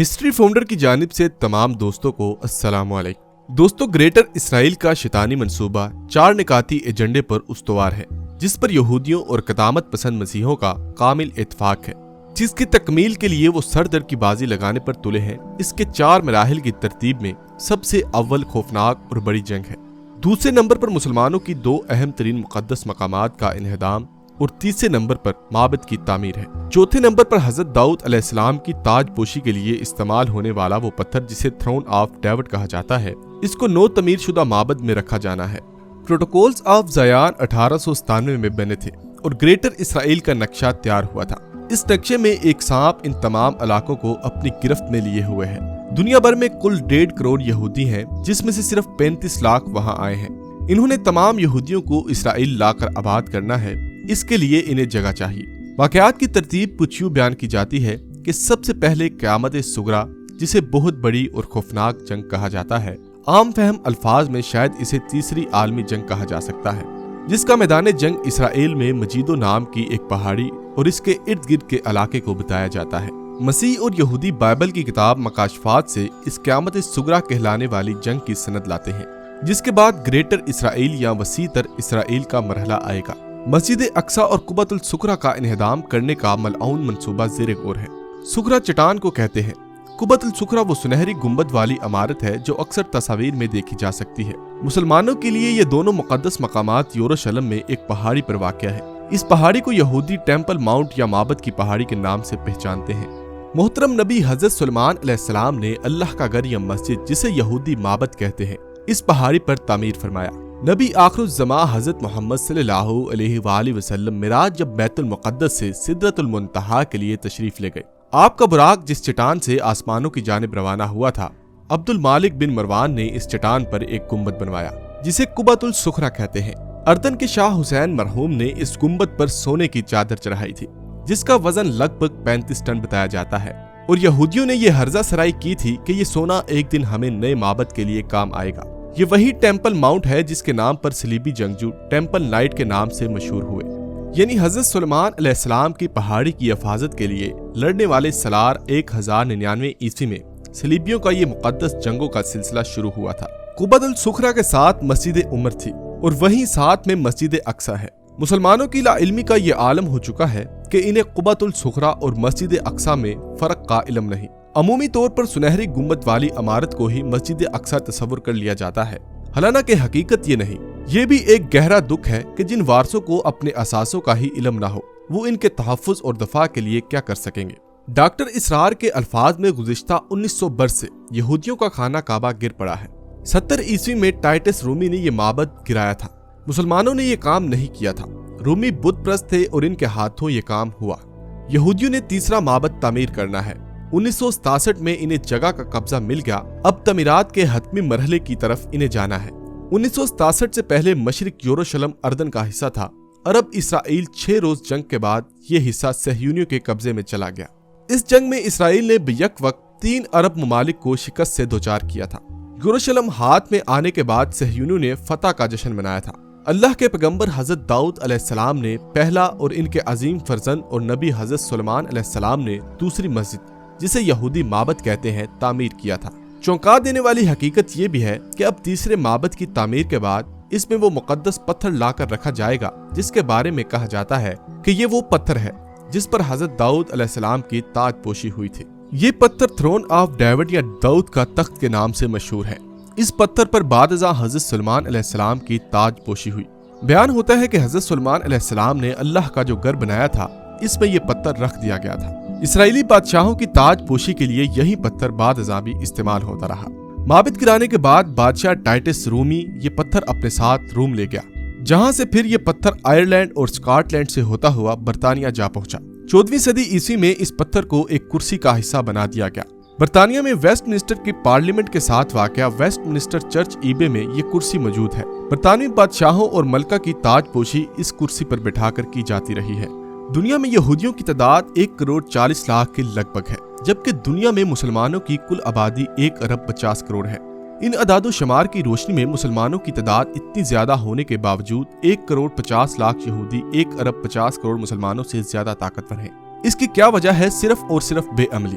History founder کی جانب سے تمام دوستوں کو السلام علیکم۔ دوستوں، گریٹر اسرائیل کا شیطانی منصوبہ 4 نکاتی ایجنڈے پر استوار ہے، جس پر یہودیوں اور قدامت پسند مسیحوں کا کامل اتفاق ہے، جس کی تکمیل کے لیے وہ سر در کی بازی لگانے پر تلے ہیں۔ اس کے 4 مراحل کی ترتیب میں سب سے اول خوفناک اور بڑی جنگ ہے، دوسرے نمبر پر مسلمانوں کی 2 اہم ترین مقدس مقامات کا انہدام اور تیسرے نمبر پر معبد کی تعمیر ہے۔ چوتھے نمبر پر حضرت داؤد علیہ السلام کی تاج پوشی کے لیے استعمال ہونے والا وہ پتھر جسے تھرون آف ڈیوڈ کہا جاتا ہے، اس کو نو تعمیر شدہ معبد میں رکھا جانا ہے۔ پروٹوکولز آف زیان 1897 میں بنے تھے اور گریٹر اسرائیل کا نقشہ تیار ہوا تھا۔ اس نقشے میں ایک سانپ ان تمام علاقوں کو اپنی گرفت میں لیے ہوئے ہے۔ دنیا بھر میں کل 1.5 کروڑ یہودی ہیں، جس میں سے صرف 35 لاکھ وہاں آئے ہیں۔ انہوں نے تمام یہودیوں کو اسرائیل لا کر آباد کرنا ہے، اس کے لیے انہیں جگہ چاہیے۔ واقعات کی ترتیب کچھ یوں بیان کی جاتی ہے کہ سب سے پہلے قیامت صغریٰ، جسے بہت بڑی اور خوفناک جنگ کہا جاتا ہے، عام فہم الفاظ میں شاید اسے تیسری عالمی جنگ کہا جا سکتا ہے، جس کا میدان جنگ اسرائیل میں مجیدو نام کی ایک پہاڑی اور اس کے ارد گرد کے علاقے کو بتایا جاتا ہے۔ مسیح اور یہودی بائبل کی کتاب مکاشفات سے اس قیامت صغریٰ کہلانے والی جنگ کی سند لاتے ہیں، جس کے بعد گریٹر اسرائیل یا وسیع تر اسرائیل کا مرحلہ آئے گا۔ مسجد اقصی اور قبۃ الصخرہ کا انہدام کرنے کا ملعون منصوبہ زیر غور ہے۔ صخرہ چٹان کو کہتے ہیں۔ قبۃ الصخرہ وہ سنہری گنبد والی عمارت ہے جو اکثر تصاویر میں دیکھی جا سکتی ہے۔ مسلمانوں کے لیے یہ دونوں مقدس مقامات یروشلم میں ایک پہاڑی پر واقع ہے۔ اس پہاڑی کو یہودی ٹیمپل ماؤنٹ یا معبد کی پہاڑی کے نام سے پہچانتے ہیں۔ محترم نبی حضرت سلیمان علیہ السلام نے اللہ کا گھر یا مسجد، جسے یہودی معبد کہتے ہیں، اس پہاڑی پر تعمیر فرمایا۔ نبی آخر الزماں حضرت محمد صلی اللہ علیہ وآلہ وسلم معراج جب بیت المقدس سے سدرۃ المنتہا کے لیے تشریف لے گئے، آپ کا براق جس چٹان سے آسمانوں کی جانب روانہ ہوا تھا، عبد المالک بن مروان نے اس چٹان پر ایک گنبد بنوایا جسے قبۃ الصخرہ کہتے ہیں۔ اردن کے شاہ حسین مرحوم نے اس گنبد پر سونے کی چادر چڑھائی تھی، جس کا وزن لگ بھگ 35 ٹن بتایا جاتا ہے، اور یہودیوں نے یہ ہرزہ سرائی کی تھی کہ یہ سونا ایک دن ہمیں نئے معبد کے لیے کام آئے گا۔ یہ وہی ٹیمپل ماؤنٹ ہے جس کے نام پر صلیبی جنگجو ٹیمپل نائٹ کے نام سے مشہور ہوئے، یعنی حضرت سلیمان علیہ السلام کی پہاڑی کی حفاظت کے لیے لڑنے والے سالار 1099 عیسوی میں صلیبیوں کا یہ مقدس جنگوں کا سلسلہ شروع ہوا تھا۔ قبۃ الصخرہ کے ساتھ مسجد عمر تھی اور وہیں ساتھ میں مسجد اقصی ہے۔ مسلمانوں کی لا علمی کا یہ عالم ہو چکا ہے کہ انہیں قبۃ الصخرہ اور مسجد اقصی میں فرق کا علم نہیں۔ عمومی طور پر سنہری گنبد والی عمارت کو ہی مسجد اقصی تصور کر لیا جاتا ہے، حالانکہ حقیقت یہ نہیں۔ یہ بھی ایک گہرا دکھ ہے کہ جن وارثوں کو اپنے اساسوں کا ہی علم نہ ہو، وہ ان کے تحفظ اور دفاع کے لیے کیا کر سکیں گے۔ ڈاکٹر اسرار کے الفاظ میں گزشتہ 1900 برس سے یہودیوں کا خانہ کعبہ گر پڑا ہے۔ 70 عیسوی میں ٹائٹس رومی نے یہ معبد گرایا تھا۔ مسلمانوں نے یہ کام نہیں کیا تھا، رومی بت پرست تھے اور ان کے ہاتھوں یہ کام ہوا۔ یہودیوں نے تیسرا معبد تعمیر کرنا ہے۔ 1967 میں انہیں جگہ کا قبضہ مل گیا، اب تعمیرات کے حتمی مرحلے کی طرف انہیں جانا ہے۔ 1967 سے پہلے مشرق یروشلم اردن کا حصہ تھا۔ عرب اسرائیل 6 روز جنگ کے بعد یہ حصہ صہیونیوں کے قبضے میں چلا گیا۔ اس جنگ میں اسرائیل نے بیک وقت 3 عرب ممالک کو شکست سے دوچار کیا تھا۔ یروشلم ہاتھ میں آنے کے بعد صہیونیوں نے فتح کا جشن منایا تھا۔ اللہ کے پیغمبر حضرت داؤد علیہ السلام نے پہلا اور ان کے عظیم فرزند، اور نبی حضرت سلیمان علیہ السلام نے دوسری مسجد، جسے یہودی معبد کہتے ہیں، تعمیر کیا تھا۔ چونکا دینے والی حقیقت یہ بھی ہے کہ اب تیسرے معبد کی تعمیر کے بعد اس میں وہ مقدس پتھر لا کر رکھا جائے گا جس کے بارے میں کہا جاتا ہے کہ یہ وہ پتھر ہے جس پر حضرت داؤد علیہ السلام کی تاج پوشی ہوئی تھی۔ یہ پتھر تھرون آف ڈیوڈ یا داؤد کا تخت کے نام سے مشہور ہے۔ اس پتھر پر بعد ازاں حضرت سلیمان علیہ السلام کی تاج پوشی ہوئی۔ بیان ہوتا ہے کہ حضرت سلیمان علیہ السلام نے اللہ کا جو گھر بنایا تھا، اس میں یہ پتھر رکھ دیا گیا تھا۔ اسرائیلی بادشاہوں کی تاج پوشی کے لیے یہی پتھر بعد ازاں بھی استعمال ہوتا رہا۔ معبد گرانے کے بعد بادشاہ ٹائٹس رومی یہ پتھر اپنے ساتھ روم لے گیا، جہاں سے پھر یہ پتھر آئرلینڈ اور اسکاٹ لینڈ سے ہوتا ہوا برطانیہ جا پہنچا۔ 14ویں صدی عیسوی میں اس پتھر کو ایک کرسی کا حصہ بنا دیا گیا۔ برطانیہ میں ویسٹ منسٹر کی پارلیمنٹ کے ساتھ واقع ویسٹ منسٹر چرچ ایبے میں یہ کرسی موجود ہے۔ برطانوی بادشاہوں اور ملکہ کی تاج پوشی اس کرسی پر بٹھا کر کی جاتی رہی ہے۔ دنیا میں یہودیوں کی تعداد 1,40,00,000 کے لگ بھگ ہے، جبکہ دنیا میں مسلمانوں کی کل آبادی 1,50 کروڑ ہے۔ ان اعداد و شمار کی روشنی میں مسلمانوں کی تعداد اتنی زیادہ ہونے کے باوجود 1,50,00,000 یہودی 1,50 کروڑ مسلمانوں سے زیادہ طاقتور ہیں۔ اس کی کیا وجہ ہے؟ صرف اور صرف بے عملی۔